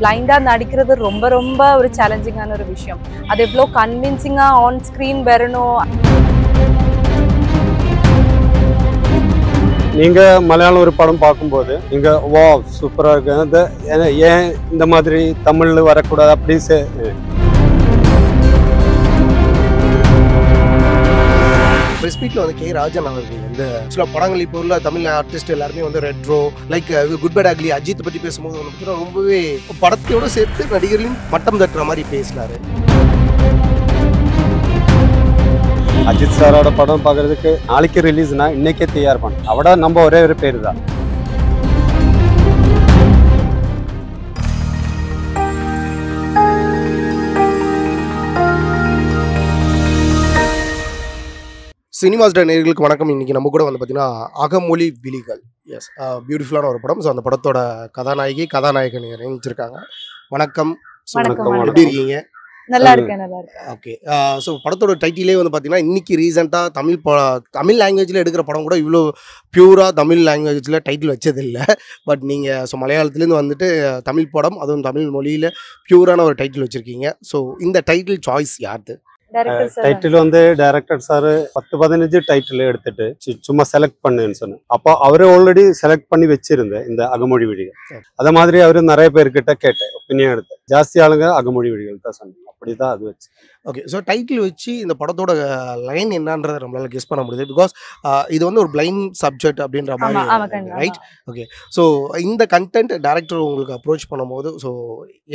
பிளைண்டா நடிக்கிறது ரொம்ப ரொம்ப ஒரு சேலஞ்சிங்கான ஒரு விஷயம். அது எவ்வளோ கன்வின்சிங்கா ஆன் ஸ்கிரீன் வரணும். நீங்க மலையாளம் ஒரு படம் பார்க்கும்போது நீங்க வா சூப்பரா இருக்கு, ஏன் இந்த மாதிரி தமிழ்ல வரக்கூடாது அப்படி ஸ்பீட்ல வந்து கே ராஜன் அவர்கள் வந்து சில படங்கள் இப்போ உள்ள தமிழ் ஆர்டிஸ்ட் எல்லாருமே வந்து retro like good bad ugly Ajith பத்தி பேசும்போது வந்து ரொம்பவே படத்தோட சேர்த்து நடிகர்களின் மட்டம் தட்டுற மாதிரி பேசினாரு. அஜித் சாரோட படம் பார்க்கறதுக்கு நாளைக்கு ரிலீஸ்னா இன்னைக்கே தயார் பண்ண அவட நம்ம ஒரே ஒரு பேரு தான். சினிமாஸ்டர் நேயர்களுக்கு வணக்கம். இன்னைக்கு நம்ம கூட வந்து பார்த்தீங்கன்னா அகமொழி விழிகள், எஸ் பியூட்டிஃபுல்லான ஒரு படம். ஸோ அந்த படத்தோட கதாநாயகி கதாநாயகன் இணைஞ்சிருக்காங்க. வணக்கம், எப்படி இருக்கீங்க? நல்லா இருக்கேன், நல்லா இருக்கேன். ஓகே, ஸோ படத்தோட டைட்டிலே வந்து பார்த்தீங்கன்னா இன்னைக்கு ரீசெண்டாக தமிழ் லாங்குவேஜில் எடுக்கிற படம் கூட இவ்வளோ பியூராக தமிழ் லாங்குவேஜில் டைட்டில் வச்சதில்லை. பட் நீங்கள் ஸோ மலையாளத்துலேருந்து வந்துட்டு தமிழ் படம், அதுவும் தமிழ் மொழியில் பியூரான ஒரு டைட்டில் வச்சுருக்கீங்க. ஸோ இந்த டைட்டில் சாய்ஸ் யாருது? டைட்டில் வந்து டைரக்டர் சார் 10-15 டைட்டில் எடுத்துட்டு சும்மா செலக்ட் பண்ணுன்னு சொன்னேன். அப்போ அவரு ஆல்ரெடி செலக்ட் பண்ணி வச்சிருந்தேன் இந்த அகமொழி விழிகள். அத மாதிரி அவரு நிறைய பேர்கிட்ட கேட்டேன், ஒப்பீனியன் எடுத்தேன். ஜாஸ்தி ஆளுங்க அகமொழி விழிகள் தான் சொன்னேன். அப்படிதான் அது வச்சு. ஓகே, ஸோ டைட்டில் வச்சு இந்த படத்தோட லைன் என்னன்றதை நம்மளால கெஸ் பண்ண முடியுது. பிகாஸ் இது வந்து ஒரு பிளைண்ட் சப்ஜெக்ட் அப்படின்ற மாதிரி, ரைட்? ஓகே, ஸோ இந்த கண்டென்ட் டைரக்டர் உங்களுக்கு அப்ரோச் பண்ணும்போது ஸோ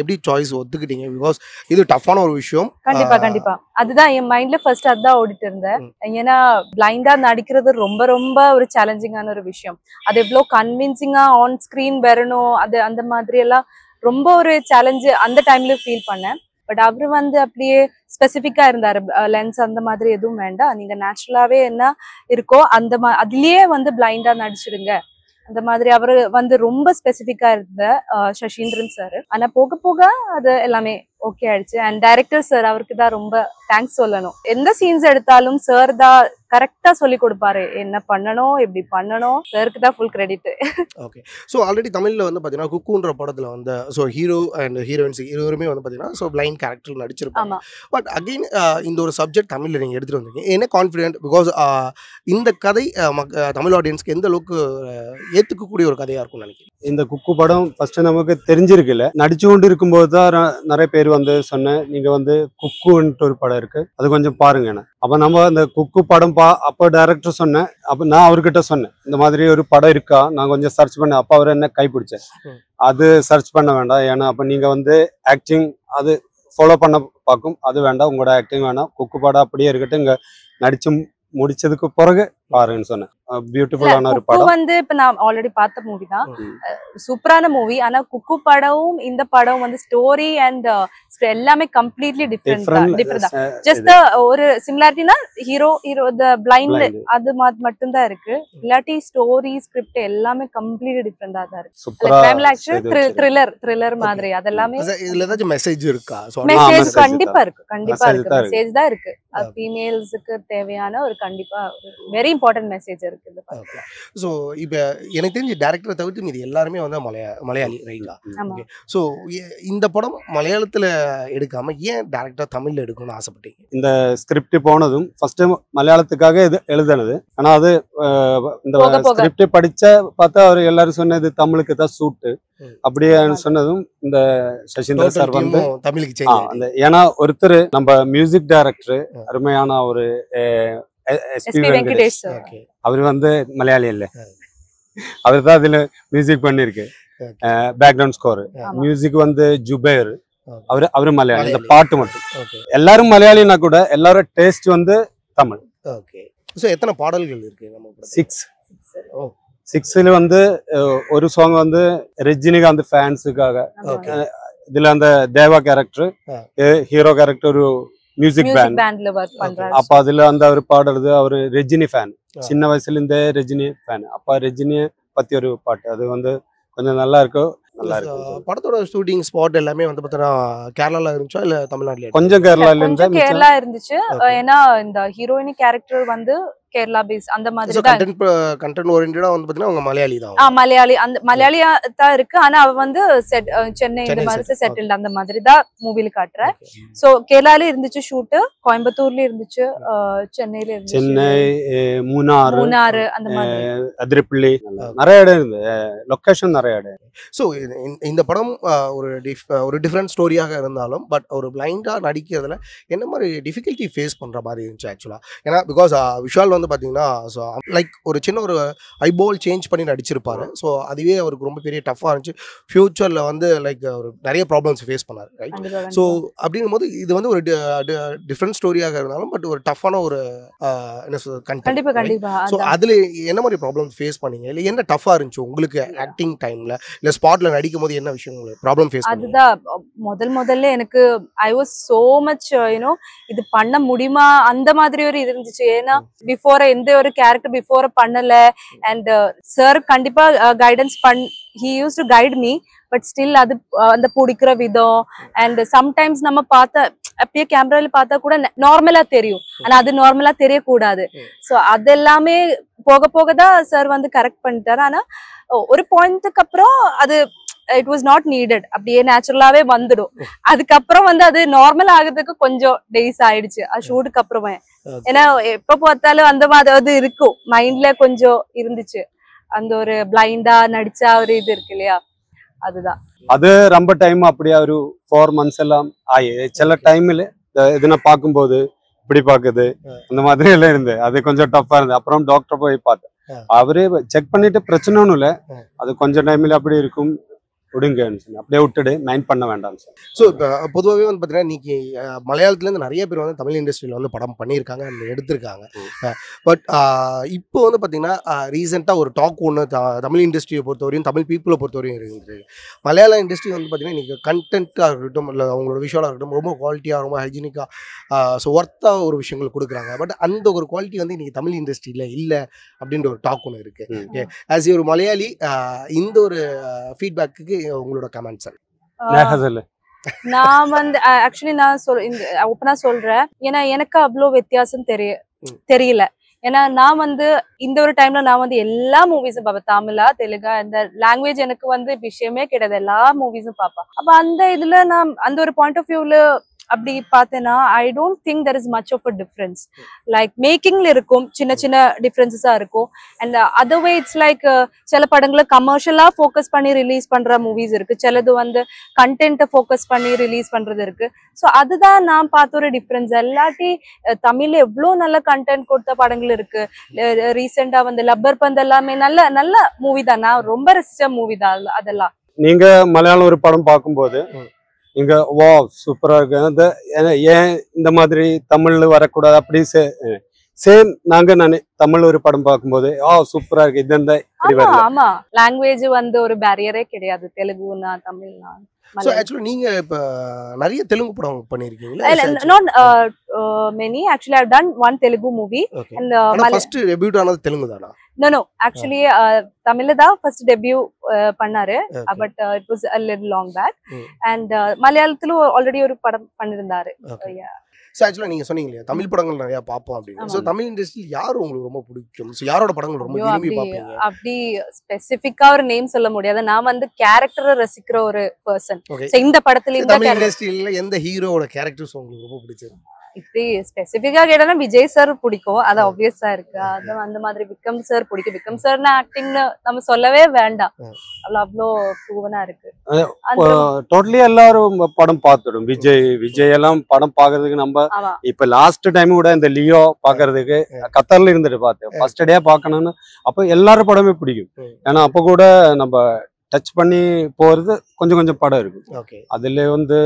எப்படி சாய்ஸ் ஒத்துக்கிட்டீங்க? பிகாஸ் இது டஃப்பான ஒரு விஷயம். கண்டிப்பா கண்டிப்பா, அதுதான் என் மைண்ட்ல ஃபர்ஸ்ட் அதான் ஓடிட்டு இருந்தேன். ஏன்னா பிளைண்டா நடிக்கிறது ரொம்ப ரொம்ப ஒரு சேலஞ்சிங்கான ஒரு விஷயம். அது எவ்வளோ கன்வின்சிங்கா ஆன் ஸ்கிரீன் வரணும், அது அந்த மாதிரி எல்லாம் ரொம்ப ஒரு சேலஞ்சு அந்த டைம்ல ஃபீல் பண்ணேன். பட் அவரு வந்து அப்படியே ஸ்பெசிஃபிக்கா இருந்தாரு, லென்ஸ் அந்த மாதிரி எதுவும் வேண்டாம், நீங்க நேச்சுரலாவே என்ன இருக்கோ அந்த அதுலயே வந்து பிளைண்டா நடிச்சிடுங்க அந்த மாதிரி அவரு வந்து ரொம்ப ஸ்பெசிஃபிக்கா இருந்த சஷீந்திரன் சார். ஆனா போக போக அது எல்லாமே ஓகே ஆயிடுச்சு. அண்ட் டைரக்டர் சார், அவருக்கு தான் ரொம்ப தேங்க்ஸ் சொல்லணும். எந்த சீன்ஸ் எடுத்தாலும் சார் தான் கரெக்டா சொல்லி கொடுப்பாரு, என்ன பண்ணணும் எப்படி பண்ணணும். சாருக்கு தான் full credit. Okay, so already தமிழ்ல வந்து பாத்தீங்கன்னா குக்குன்ற படத்துல வந்து ஸோ ஹீரோ அண்ட் ஹீரோயின்ஸ் இருவருமே வந்து பாத்தீங்கன்னா ஸோ பிளைண்ட் கேரக்டர் நடிச்சிருப்பாங்க. பட் அகெயின் இந்த ஒரு சப்ஜெக்ட் தமிழ்ல நீங்க எடுத்துட்டு வந்தீங்க, என்ன கான்ஃபிடென்ட்? பிகாஸ் இந்த கதை தமிழ் ஆடியன்ஸ்க்கு எந்த அளவுக்கு ஏத்துக்கக்கூடிய ஒரு கதையா இருக்கும்னு நினைக்கிறேன்? இந்த குக்கு படம் ஃபர்ஸ்ட் நமக்கு தெரிஞ்சிருக்குல்ல, நடிச்சு கொண்டு இருக்கும்போது தான் நிறைய பேர் வந்து சொன்னேன், நீங்க வந்து குக்குன்ட்டு ஒரு படம் இருக்கு, அது கொஞ்சம் பாருங்க. அப்ப நம்ம அந்த குக்கு படம் அப்போ டைரக்டர் சொன்னேன். அப்ப நான் அவர்கிட்ட சொன்னேன், இந்த மாதிரி ஒரு படம் இருக்கா, நான் கொஞ்சம் சர்ச் பண்ணேன். அப்ப அவர் என்ன கைப்பிடிச்சேன், அது சர்ச் பண்ண வேண்டாம், ஏன்னா அப்ப நீங்க வந்து ஆக்டிங் அது ஃபாலோ பண்ண பார்க்கும், அது வேண்டாம், உங்களோட ஆக்டிங் வேணாம், குக்கு படம் அப்படியே இருக்கட்டும், இங்க நடிச்சு முடிச்சதுக்கு பிறகு பாருன்னு சொன்னேன். பியூட்டிஃபுல்லான ஒரு படம் வந்து இப்ப நான் ஆல்ரெடி பார்த்த மூவி தான், சூப்பரான மூவி. ஆனா குக்கு படமும் இந்த படம் வந்து ஸ்டோரி அண்ட் எல்லாமே கம்ப்ளீட்லி டிஃபரெண்ட் தான். ஜஸ்ட் ஒரு சிமிலாரிட்டினா ஹீரோ தி பிளைண்ட் அது மட்டும் தான் இருக்கு. இல்லாட்டி ஸ்டோரி ஸ்கிரிப்ட் எல்லாமே கம்ப்ளீட்லி டிஃபரெண்டா தான் இருக்கு. த்ரில்லர் மாதிரி அதெல்லாமே. இதுல ஏதாச்சும் மெசேஜ் இருக்கா? மெசேஜ் கண்டிப்பா இருக்கு, கண்டிப்பா இருக்கு. மெசேஜ் தான் இருக்கு, ஃபீமேல்ஸ்க்கு தேவையான ஒரு கண்டிப்பா வெரி இம்பார்ட்டன்ட் மெசேஜ் இருக்கு. ஸோ இப்போ எனக்கு தெரிஞ்ச டைரக்டரை தவிர்த்து இது எல்லாருமே வந்து மலையாளி, ரைட்டா? ஓகே, ஸோ இந்த படம் மலையாளத்தில் எடுக்காம ஏன் டைரக்டா தமிழ்ல எடுக்கணும்னு ஆசைப்பட்டீங்க? இந்த ஸ்கிரிப்ட் போனதும் ஃபர்ஸ்ட் எழுதுனது, ஆனா அது இந்த ஸ்கிரிப்ட் படிச்ச பார்த்தா அவர் எல்லாரும் சொன்னது தமிழுக்கு தான் சூட்டு அப்படியே சொன்னதும் இந்த சஷீந்திர சார் வந்து தமிழுக்கு, ஏன்னா ஒருத்தர் நம்ம மியூசிக் டைரக்டர் அருமையான ஒரு எஸ்பி வெங்கடேஷ், அவரு வந்து மலையாளி இல்ல, அவர் தான் அதுல மியூசிக் பண்ணிருக்கு, பேக்ரவுண்ட் ஸ்கோர் மியூசிக் வந்து ஜுபேர், அவரு மலையாளி. இந்த பாட்டு மட்டும் எல்லாரும் மலையாளினா கூட எல்லாரும் டேஸ்ட் வந்து தமிழ். ஓகே, சோ எத்தனை பாடல்கள் இருக்கு நம்ம? 6 வந்து ஒரு சாங் வந்து ரஜினிகாந்த் ஃபேன்ஸுக்காக, இதுல அந்த தேவா கேரக்டர், ஹீரோ கேரக்டர் ஒரு மியூசிக் பேண்ட்ல வர்க் பண்றாரு. அப்ப அதுல அந்த அவர் பாடுறது, அவரு ரஜினி ஃபேன், சின்ன வயசுல இருந்தே ரஜினி ஃபேன். அப்ப ரஜினியை பத்தி ஒரு பாட்டு, அது வந்து கொஞ்சம் நல்லா இருக்கும். படத்தோட ஷூட்டிங் ஸ்பாட் எல்லாமே வந்து பார்த்தா கேரளால இருந்துச்சா இல்ல தமிழ்நாட்டுல? கொஞ்சம் கேரளால இருந்துச்சு. ஏன்னா இந்த ஹீரோயினி கேரக்டர் வந்து கேரளா பேஸ் அந்த மாதிரி தான். கண்டென்ட் ஓரியன்டடா வந்து பாத்தீங்கன்னா அவங்க மலையாளி தான். மலையாளி, அந்த மலையாளியா தான் இருக்கு. ஆனா அவ வந்து சென்னை இந்த மாதிரி செட்டில்டு அந்த மாதிரி தான் மூவில காட்டுற. சோ கேரளால இருந்துச்சு ஷூட், கோயம்புத்தூர்ல இருந்துச்சு, சென்னையில இருந்துச்சு, சென்னை, மூணாறு அந்த மாதிரி, அதிரப்பள்ளி, நிறைய இடம் இருந்து லொகேஷன் நிறைய இடம். ஸோ இந்த படம் ஒரு டிஃப்ரெண்ட் ஸ்டோரியாக இருந்தாலும் பட் ஒரு பிளைண்டாக நடிக்கிறதுல என்ன மாதிரி டிஃபிகல்ட்டி ஃபேஸ் பண்ணுற மாதிரி இருந்துச்சு ஆக்சுவலாக? ஏன்னா பிகாஸ் விஷால் வந்து பார்த்தீங்கன்னா ஸோ லைக் ஒரு சின்ன ஒரு ஐபால் சேஞ்ச் பண்ணி நடிச்சிருப்பாரு. ஸோ அதுவே அவருக்கு ரொம்ப பெரிய டஃப்பாக இருந்துச்சு. ஃப்யூச்சரில் வந்து லைக் ஒரு நிறைய ப்ராப்ளம்ஸ் ஃபேஸ் பண்ணார், ரைட்? ஸோ அப்படிங்கும் போது இது வந்து ஒரு டிஃப்ரெண்ட் ஸ்டோரியாக இருந்தாலும் பட் ஒரு டஃப்பான ஒரு என்ன சொல்றது கண்டென்ட். ஸோ அதில் என்ன மாதிரி ப்ராப்ளம்ஸ் ஃபேஸ் பண்ணீங்க? இல்லை என்ன டஃப்பாக இருந்துச்சு உங்களுக்கு ஆக்டிங் டைமில், இல்லை ஸ்பாட்ல நடிக்கும் போது என்ன விஷயம் உங்களுக்கு ப்ராப்ளம் ஃபேஸ் பண்ணீங்க? அதுதான் முதல்ல எனக்கு I was so much you know இது பண்ண முடியுமா அந்த மாதிரி ஒரு இது இருந்துச்சு. ஏன்னா பிஃபோர் எந்த ஒரு கேரக்டர் பிஃபோர் பண்ணல. அண்ட் சார் கண்டிப்பா guidance he used to guide me, but still அது அந்த பிடிக்கிற விதம் அண்ட் சம்டைம்ஸ் நம்ம அப்படியே கேமரால பார்த்தா கூட நார்மலா தெரியும், ஆனா அது நார்மலா தெரியக்கூடாது. ஸோ அதெல்லாமே போக போக தான் சார் வந்து கரெக்ட் பண்ணிட்டாரு. ஆனா ஒரு பாயிண்ட்டுக்கு அப்புறம் அது இட் வாஸ் நாட் நீடட், அப்படியே நேச்சுரலாவே வந்துடும். அதுக்கப்புறம் வந்து அது நார்மல் ஆகுறதுக்கு கொஞ்சம் டேஸ் ஆயிடுச்சு ஷூட்டுக்கு அப்புறமே. ஏன்னா எப்ப பார்த்தாலும் அந்த மாதிரி இருக்கும், மைண்ட்ல கொஞ்சம் இருந்துச்சு அந்த ஒரு பிளைண்டா நடிச்சா ஒரு இது இருக்கு இல்லையா, அதுதான். அது ரொம்ப டைம் அப்படியே ஒரு 4 months எல்லாம் ஆயி சில டைம்ல இதுனா பார்க்கும்போது இப்படி பாக்குது அந்த மாதிரி எல்லாம் இருந்து அது கொஞ்சம் டஃப்பா இருந்து. அப்புறம் டாக்டர் போய் பார்த்தேன், அவரே செக் பண்ணிட்டு பிரச்சனை ஒன்றும் இல்லை, அது கொஞ்சம் டைம்ல அப்படி இருக்கும், விடுங்கன்னு சொன்னேன், அப்படியே விட்டுடு, மைண்ட் பண்ண வேண்டாம் சார். ஸோ இப்போ பொதுவாகவே வந்து பார்த்தீங்கன்னா இன்னைக்கு மலையாளத்துலேருந்து நிறைய பேர் வந்து தமிழ் இண்டஸ்ட்ரியில் வந்து படம் பண்ணியிருக்காங்க, எடுத்திருக்காங்க. பட் இப்போ வந்து பார்த்தீங்கன்னா ரீசெண்டாக ஒரு டாக் ஒன்று தமிழ் இண்டஸ்ட்ரியை பொறுத்தவரையும் தமிழ் பீப்புளை பொறுத்தவரையும் இருக்குது. மலையாள இண்டஸ்ட்ரி வந்து பார்த்தீங்கன்னா இன்றைக்கி கண்டென்ட்டாக இருக்கட்டும், இல்லை அவங்களோட விஷுவலாக இருக்கட்டும், ரொம்ப குவாலிட்டியாக, ரொம்ப ஹைஜீனிக்காக, ஸோ ஒர்த்தாக ஒரு விஷயங்கள் கொடுக்குறாங்க. பட் அந்த ஒரு குவாலிட்டி வந்து இன்றைக்கி தமிழ் இண்டஸ்ட்ரியில் இல்லை அப்படின்ற ஒரு டாக் ஒன்று இருக்குது. ஓகே, ஆஸ் ஒரு மலையாளி இந்த ஒரு ஃபீட்பேக்கு உங்களோட கமெண்ட் சார்? நான் வந்து ஆக்சுவலி நான் ஓப்பனா சொல்றேன், ஏன்னா எனக்கு அவ்வளோ வித்தியாசம் தெரியல. ஏன்னா நான் வந்து இந்த ஒரு டைம்ல நான் வந்து எல்லா மூவிஸும் பார்ப்பேன், தமிழா தெலுங்கா, இந்த லாங்குவேஜ் எனக்கு வந்து விஷயமே கிடையாது, எல்லா மூவிஸும் பார்ப்பேன். அப்ப அந்த இதுல நான் அந்த ஒரு பாயிண்ட் ஆஃப் வியூல அப்படி பார்த்தேன்னா I don't think there is much of a difference. Like மேக்கிங்ல இருக்கும் சின்ன சின்ன டிஃபரன்சஸா இருக்கும். அண்ட் அதர்வே இட்ஸ் லைக் சில படங்களை கமர்ஷியலா ஃபோக்கஸ் பண்ணி ரிலீஸ் பண்ற மூவிஸ் இருக்கு, சிலது வந்து கண்டென்ட்டை ஃபோக்கஸ் பண்ணி ரிலீஸ் பண்றது இருக்கு. ஸோ அதுதான் நான் பார்த்த ஒரு டிஃபரன்ஸ். எல்லாட்டி தமிழ்ல எவ்வளோ நல்ல கண்டென்ட் கொடுத்த படங்கள் இருக்கு. ரீசெண்டா வந்து லப்பர் பந்த் எல்லாமே நல்ல நல்ல மூவி தான், நான் ரொம்ப ரசிச்ச மூவி தான் அதெல்லாம். நீங்க மலையாளம் ஒரு படம் பார்க்கும்போது இங்க வா சூப்பரா இருக்கு, ஏன் இந்த மாதிரி தமிழ்ல வரக்கூடாது அப்படி சேம் நாங்க தமிழ் ஒரு படம் பார்க்கும்போது சூப்பரா இருக்கு இது இந்த ஆமா லாங்குவேஜ் வந்து ஒரு பேரியரே கிடையாது, தெலுங்குனா தமிழ்னா. So actually நீங்க இப்ப நிறைய தெலுங்கு படம் பண்ணிருக்கீங்களா? Not many, actually I've done one Telugu movie. Okay. And first debut ஆனது தெலுங்கு தானா? No actually தமிழ்ல தான் first debut பண்ணாரு. But it was a little long back. And மலையாளத்துல already ஒரு படம் பண்ணிருந்தாரு. Yeah. ஸோ ஆக்சுவலாக நீங்கள் சொன்னீங்க தமிழ் படங்கள் நிறையா பார்ப்போம் அப்படின்னு. ஸோ தமிழ் இண்டஸ்ட்ரியில் யாரும் உங்களுக்கு ரொம்ப பிடிக்கும்? ஸோ யாரோட படங்கள் ரொம்ப விரும்பி பார்ப்பீங்க? அப்படி ஸ்பெசிஃபிக்கா ஒரு நேம் சொல்ல முடியாது, நான் வந்து கேரக்டரை ரசிக்கிற ஒரு பர்சன். இந்த படத்துல தமிழ் இண்டஸ்ட்ரியில எந்த ஹீரோவோட கேரக்டர்ஸ் உங்களுக்கு ரொம்ப பிடிச்சது? இப்படி ஸ்பெசிஃபிக்கா கேட்டா விஜய் சார் பிடிக்கும், அது ஆப்வியஸா இருக்கு. அது அந்த மாதிரி விக்ரம் சார் பிடிக்கும். விக்ரம் சார்னா ஆக்டிங்னு நம்ம சொல்லவே வேண்டாம், அவ்வளோ ப்ரூவனா இருக்கு. டோட்டலி எல்லாரும் படம் பார்த்துடும். விஜய் எல்லாம் படம் பாக்குறதுக்கு நம்ம இப்ப லாஸ்ட் டைம் கூட இந்த லியோ பாக்குறதுக்கு கத்தர்ல இருந்துட்டு பார்த்தேன், ஃபர்ஸ்ட் டே பாக்கணும்னு. அப்ப எல்லாரும் படமே பிடிக்கும். ஏன்னா அப்ப கூட நம்ம டச் பண்ணி போறது கொஞ்சம் கொஞ்சம் படம் இருக்கு. அதுல வந்து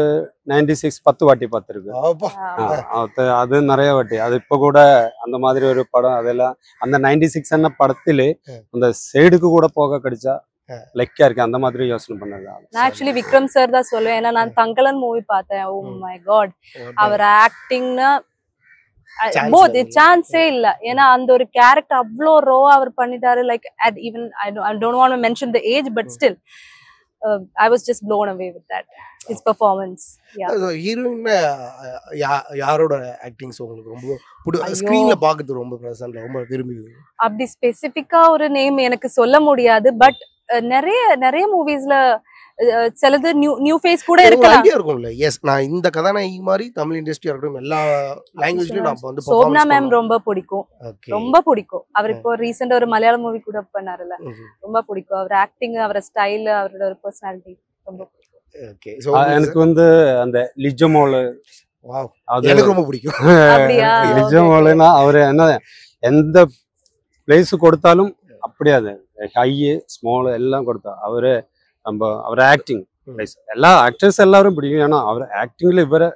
96 10 வாட்டி பார்த்துருக்கு, அது நிறைய வாட்டி. அது இப்ப கூட அந்த மாதிரி ஒரு படம், அதெல்லாம் அந்த 96 என்ன படத்திலே அந்த சைடுக்கு கூட போக கிடைச்சா லெக்கா இருக்கு, அந்த மாதிரி யோசனை பண்ணது. நான் ஆக்சுவலி விக்ரம் சார் தான் சொல்லுவேன், ஏன்னா நான் தங்கலன் மூவி பார்த்தேன். ஓ மை காட், அவர் ஆக்டிங்னா சான்ஸே இல்ல. ஏன்னா அந்த ஒரு கேரக்டர் அவ்வளோ ரோவா அவர் பண்ணிட்டாரு. Like even I don't want to mention the age, but still I was just blown away with that, his performance. Yeah. Heroine யாரோட ஆக்டிங்ஸ் உங்களுக்கு ரொம்ப ஐயோ. ஸ்க்ரீன்ல பார்க்கிறது ரொம்ப பிரசன்ட் ரொம்ப விரும்புவீங்க? அப்படி ஸ்பெசிஃபிக்கா ஒரு நேம் எனக்கு சொல்ல முடியாது, பட் நிறைய நிறைய மூவிஸ்ல சிலது நியூ ஃபேஸ் கூட ஒரு இருக்கலாம். ஐடியா இருக்கும்ல, எஸ் நான் இந்த கதாநாயகி மாதிரி தமிழ் இண்டஸ்ட்ரியா இருக்கட்டும் எல்லா லாங்குவேஜ்லயும் நான் வந்து சோப்னா மேம் ரொம்ப பிடிக்கும், ஓகே ரொம்ப பிடிக்கும். அவர் இப்போ ரீசெண்டா ஒரு மலையாள மூவி கூட பண்ணாருல, ரொம்ப பிடிக்கும். அவர் ஆக்டிங், அவர் ஸ்டைல், அவரோட ஒரு பர்சனாலிட்டி ரொம்ப பிடிக்கும். ஓகே சோ எனக்கு வந்து அந்த லிஜமோல் வாவ் எனக்கு ரொம்ப பிடிக்கும். அப்படியா? லிஜமோல்னா அவரு என்ன எந்த பிளேஸ் கொடுத்தாலும் அப்படியே அது ஹை ஸ்மால் எல்லாம் கொடுத்தா அவரு நம்ம அவர் ஆக்டிங் பிளேஸ் எல்லா ஆக்டர்ஸ் எல்லாரும் பிடிக்கும். ஏன்னா அவர் ஆக்டிங்ல இவரை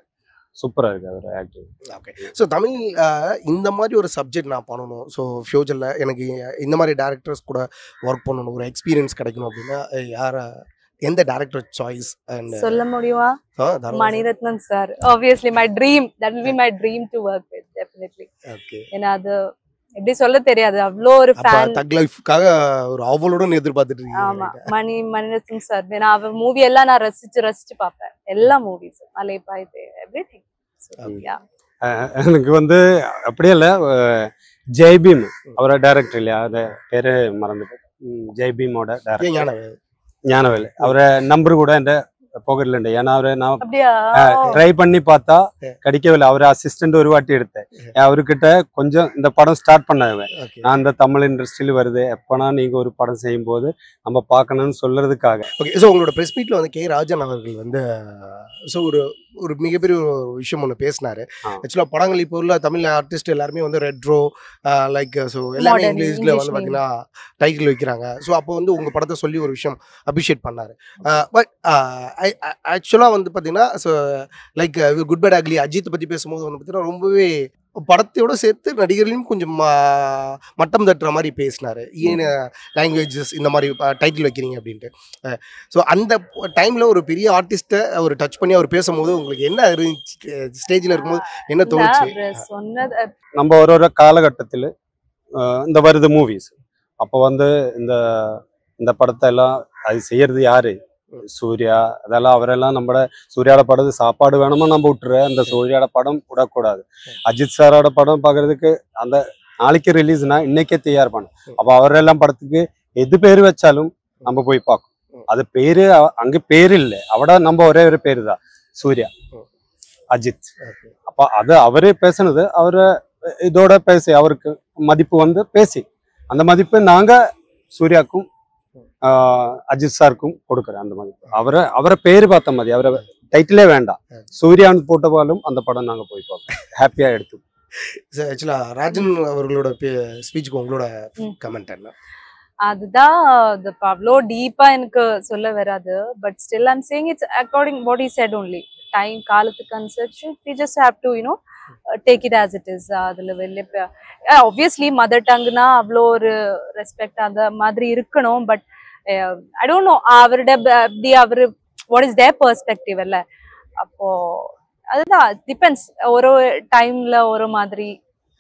சூப்பரா இருக்கு அவர் ஆக்டிங். ஓகே ஸோ தமிழ் இந்த மாதிரி ஒரு சப்ஜெக்ட் நான் பண்ணணும், ஸோ ஃபியூச்சரில் எனக்கு இந்த மாதிரி டேரக்டர்ஸ் கூட ஒர்க் பண்ணணும், ஒரு எக்ஸ்பீரியன்ஸ் கிடைக்கணும் அப்படின்னா யாரை எந்த டேரக்டர் சாய்ஸ் அண்ட் சொல்ல முடியுமா? Mani Ratnam sir, obviously my dream, that will be my dream to work with, definitely. Okay ஏன்னா அது எப்படி சொல்ல தெரியாது, அவ்வளோ ஒரு ஃபேன். தக் லைஃப்காக ஒரு ஆவலுடன் எதிர்பார்த்துட்டு ஆமா, இருக்கீங்க. மணிரத்னம் சார், ஏன்னா அவர் மூவி எல்லாம் நான் ரசிச்சு பார்ப்பேன், எல்லா மூவிஸ், அலைபாயுதே, எவ்ரிதிங். எனக்கு வந்து அப்படியே இல்ல, ஜெய்பீம் அவரோட டைரக்டர் இல்லையா, அது பேரு மறந்து ஜெய்பீமோட டைரக்டர் ஞானவேல், அவரை நம்பர் கூட என் പോകലില്ല. ഞാൻ അവരെ ட்ரை பண்ணி பார்த்தா கிடைக்கவில்லை. அவர் அசிஸ்டன்ட் ஒரு வாட்டி எடுத்தேன். அவர்கிட்ட கொஞ்சம் இந்த படம் ஸ்டார்ட் பண்ணாங்க, நான் இந்த தமிழ் இண்டஸ்ட்ரியில் வருது, எப்போனா நீங்கள் ஒரு படம் செய்யும் போது நம்ம பார்க்கணும்னு சொல்றதுக்காக. ஓகே ஸோ உங்களோட ப்ரெஸ் மீட்டில் வந்து கே ராஜன் அவர்கள் வந்து ஸோ ஒரு மிகப்பெரிய ஒரு விஷயம் ஒன்று பேசினாரு. ஆக்சுவலாக படங்கள் இப்போ உள்ள தமிழ் ஆர்டிஸ்ட் எல்லாருமே வந்து ரெட்ரோ லைக் ஸோ எல்லாமே இங்கிலீஷில் வந்து பார்த்தீங்கன்னா டைட்டில் வைக்கிறாங்க. ஸோ அப்போ வந்து உங்கள் படத்தை சொல்லி ஒரு விஷயம் அப்ரிஷியேட் பண்ணார். பட் ஆக்சுவலாக வந்து பார்த்தீங்கன்னா so like good bad ugly அஜித்தை பற்றி பேசும்போது வந்து பார்த்தீங்கன்னா ரொம்பவே படத்தையோட சேர்த்து நடிகர்களையும் கொஞ்சம் மட்டம் தட்டுற மாதிரி பேசினார். ஏன் லாங்குவேஜஸ் இந்த மாதிரி டைட்டில் வைக்கிறீங்க அப்படின்ட்டு. ஸோ அந்த டைமில் ஒரு பெரிய ஆர்டிஸ்ட்டை அவர் டச் பண்ணி அவர் பேசும்போது உங்களுக்கு என்ன ஸ்டேஜில் இருக்கும்போது என்ன தோணுச்சு? நம்ம ஒரு காலகட்டத்தில் இந்த வருது மூவிஸ், அப்போ வந்து இந்த படத்தை எல்லாம் அது செய்யறது யாரு? சூர்யா, அதெல்லாம் அவரெல்லாம் நம்ம சூர்யாவோட படம் சாப்பாடு வேணுமோ நம்ம விட்டுற, அந்த சூர்யாவோட படம் விடக்கூடாது. அஜித் சாரோட படம் பார்க்கறதுக்கு அந்த நாளைக்கு ரிலீஸ்னா இன்னைக்கே தயார் பண்ணும். அப்போ அவரெல்லாம் படத்துக்கு எது பேர் வச்சாலும் நம்ம போய் பார்க்கணும். அது பேரு அங்கே பேர் இல்லை, அவட நம்ம ஒரே ஒரு பேரு தான் சூர்யா அஜித். அப்போ அது அவரே பேசுனது, அவரை இதோட பேசி அவருக்கு மதிப்பு வந்து பேசி அந்த மதிப்பு நாங்க சூர்யாக்கும் அஜித் சாருக்கும் கொடுக்குறேன். அந்த மாதிரி அவரை பேரு பார்த்த மாதிரி, அவரை டைட்டிலே வேண்டாம், சூர்யான்னு போட்டவாலும் அந்த படம் நாங்கள் போய் பார்ப்போம், ஹாப்பியா எடுத்து. ஆக்சுவலாக ராஜன் அவர்களோட ஸ்பீச்சுக்கு உங்களோட கமெண்ட் என்ன? அதுதான் அவ்வளோ டீப்பா எனக்கு சொல்ல வராது. But still I'm saying it's according what he said only. Time காலத்துக்கு அனுசரிச்சு we just have to take it as it is. அதுல வெளியே obviously மதர் டங்குனா அவ்வளோ ஒரு ரெஸ்பெக்ட் அந்த மாதிரி இருக்கணும். பட் I don't know அவரோட அப்படி அவரு வாட் இஸ் தேர் பெர்ஸ்பெக்டிவ் இல்ல. அப்போ அதுதான் டிபெண்ட்ஸ், ஒரு டைம்ல ஒரு மாதிரி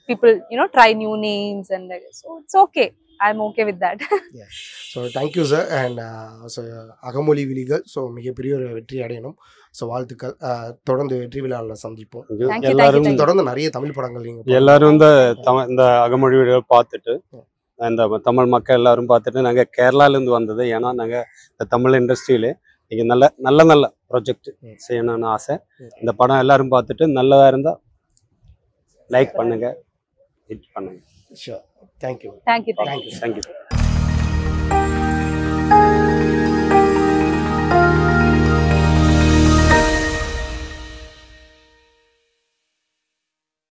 people try new names and so it's okay. I'm okay with that. So thank you sir and so அகமொழி விழிகள் ஸோ மிகப்பெரிய ஒரு வெற்றி அடையணும். ஸோ வாழ்த்துக்கள், தொடர்ந்து வெற்றி விழாவில் சந்திப்போம். எல்லாரும் தொடர்ந்து நிறைய தமிழ் படங்கள் நீங்கள் எல்லாரும் இந்த அகமொழி விழிகள் பார்த்துட்டு, இந்த தமிழ் மக்கள் எல்லாரும் பார்த்துட்டு, நாங்கள் கேரளாலேருந்து வந்தது, ஏன்னா நாங்கள் இந்த தமிழ் இண்டஸ்ட்ரியிலே நீங்கள் நல்ல நல்ல ப்ராஜெக்ட் செய்யணும்னு ஆசை. இந்த படம் எல்லாரும் பார்த்துட்டு நல்லதாக இருந்தால் லைக் பண்ணுங்க, ஹிட் பண்ணுங்க. Sure. Thank you. Thank you. Thank you.